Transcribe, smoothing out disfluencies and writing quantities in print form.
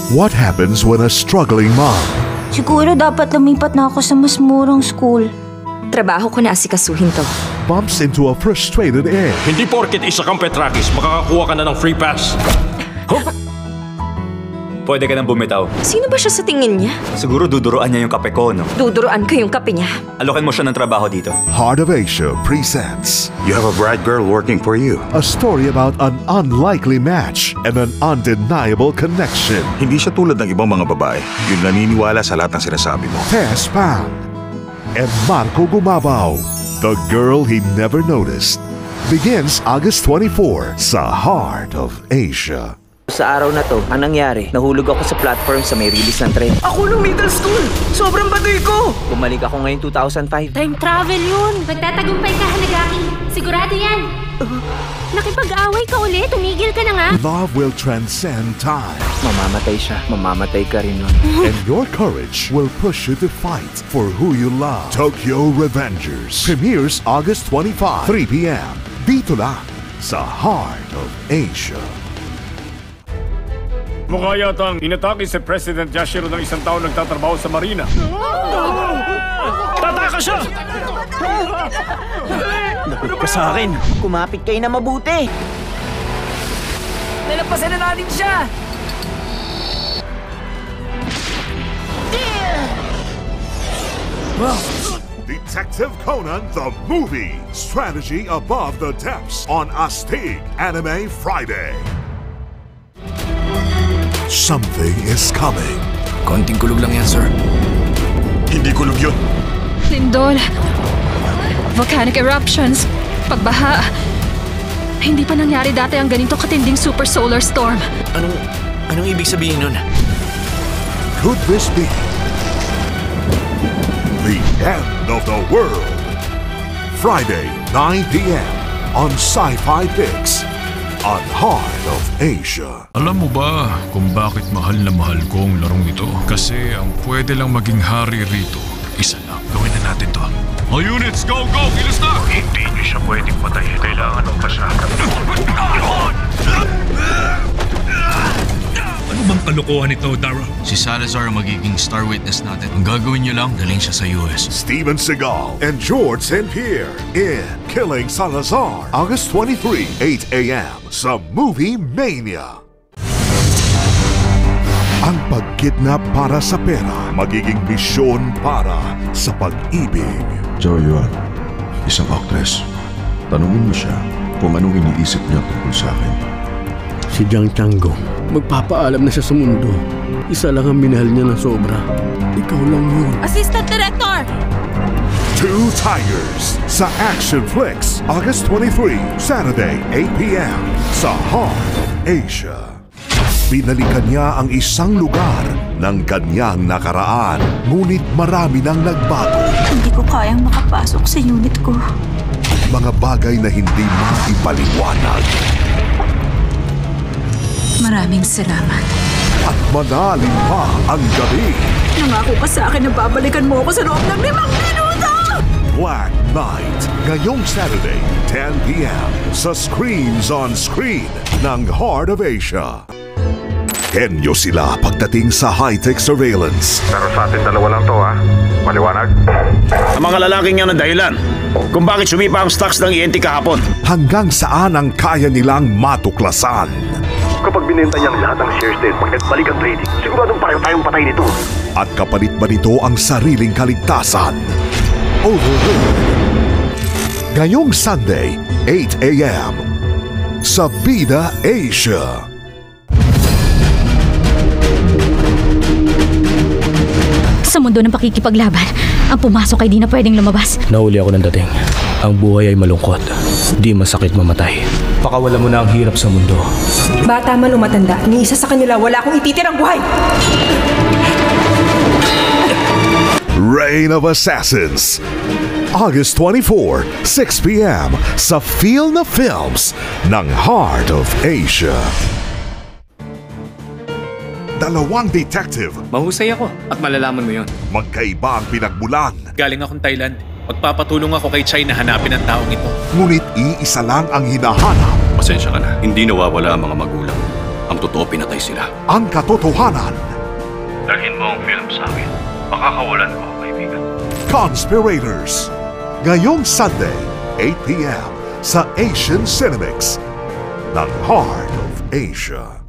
What happens when a struggling mom Siguro dapat lumipat na ako sa mas murang school. Trabaho ko na asikasuhin to. bumps into a frustrated Ed? Hindi porket isa kang Petrakis, makakakuha ka na ng free pass. Pwede ka nang bumitaw. Sino ba siya sa tingin niya? Siguro duduruan niya yung kape ko, no? Duduruan ko yung kape niya. Alokin mo siya ng trabaho dito. Heart of Asia presents You have a bright girl working for you. a story about an unlikely match and an undeniable connection. Hindi siya tulad ng ibang mga babae. Yung naniniwala sa lahat ng sinasabi mo. Tess Pang and Marco Gumabaw, The Girl He Never Noticed, begins August 24 sa Heart of Asia. Sa araw na to, ang nangyari, nahulog ako sa platform sa may release ng tren. Ako nung middle school! Sobrang baduy ko! Bumalik ako ngayon 2005. Time travel yun! Magtatagumpay ka, Hanagaki! Sigurado yan! Nakipag-away ka ulit, tumigil ka na nga! Love will transcend time, Mamamatay siya, mamamatay ka rin nun. and your courage will push you to fight for who you love. Tokyo Revengers premieres August 25, 3 p.m. Dito lang sa Heart of Asia. Mukha yatang inatake si President Yashiro ng isang taon nagtatrabaho sa marina. Tataka siya! Lapit ka sa akin! Kumapit kayo na mabuti! Nalapasan na natin siya! Detective Conan the Movie. Strategy Above the Depths on Astig Anime Friday. Something is coming. Konting kulog lang yan, sir. Hindi kulog yun. Lindol, volcanic eruptions, pagbaha. Hindi pa nangyari dati ang ganito katinding super solar storm. Anong ibig sabihin nun? Could this be the end of the world? Friday, 9 p.m. on Sci-Fi Pix on Heart of Asia. Alam mo ba kung bakit mahal na mahal ko ang larong ito? Kasi ang pwede lang maging hari rito, isa lang. Gawin na natin to. All units, go, go! Kilos na! Hindi niyo siya pwedeng patayin. Kailangan ng pasya. Ano bang kalokohan ito, Dara? Si Salazar ang magiging star witness natin. Ang gagawin niyo lang, daling siya sa US. Steven Seagal and George St. Pierre in Killing Salazar, August 23, 8 a.m. sa Movie Mania. Ang pagkidnap para sa pera, magiging misyon para sa pag-ibig. Chow Yuan, isang aktres. Tanungin mo siya kung anong iniisip niya tungkol sa akin. Si Jiang Changgong, magpapaalam na siya sa mundo. Isa lang ang minahal niya na sobra. Ikaw lang yun. Assistant Director! Two Tigers sa Action Flicks, August 23, Saturday, 8 p.m. sa Heart of Asia. Binalikan niya ang isang lugar ng kanyang nakaraan, ngunit marami nang nagbago. Hindi ko kayang makapasok sa unit ko. Mga bagay na hindi maipaliwanag. Maraming salamat. At manalim pa ang gabi. Nangako ka sa akin na babalikan mo ako sa loob ng 5 minuto! Black Knight, ngayong Saturday, 10 p.m. sa Screams on Screen ng Heart of Asia. Henyo sila pagdating sa high-tech surveillance. Pero sa atin dalawa lang to, ha? Maliwanag? Ang mga lalaking yan ang dahilan kung bakit sumipa ang stocks ng ENT kahapon. Hanggang saan ang kaya nilang matuklasan. Kapag binenta niya ang lahat ng shares din, pag nagbalik ang trading, siguradong pareho tayong patay nito. At kapalit ba nito ang sariling kaligtasan? Overlord. Ngayong Sunday, 8 a.m. sa Bida Asia. Sa mundo ng pakikipaglaban, ang pumasok ay di na pwedeng lumabas. Nahuli ako ng dating. Ang buhay ay malungkot. Di masakit mamatay. Pakawala mo na ang hirap sa mundo. Bata man o matanda, ni isa sa kanila wala akong ititirang buhay! Reign of Assassins, August 24, 6 p.m. sa Feel na Films ng Heart of Asia. Dalawang detective. Mahusay ako at malalaman mo yun. Magkaiba ang pinagmulan. Galing akong Thailand. Magpapatulong ako kay Chai na hanapin ang taong ito. Ngunit iisa lang ang hinahanap. Pasensya ka na. Hindi nawawala ang mga magulang. Ang Ang totoo, pinatay sila. Ang katotohanan. Dalhin mo ang film sa akin. Makakawalan ko, kaibigan. Conspirators. Ngayong Sunday, 8 p.m. sa Asian Cinemix ng Heart of Asia.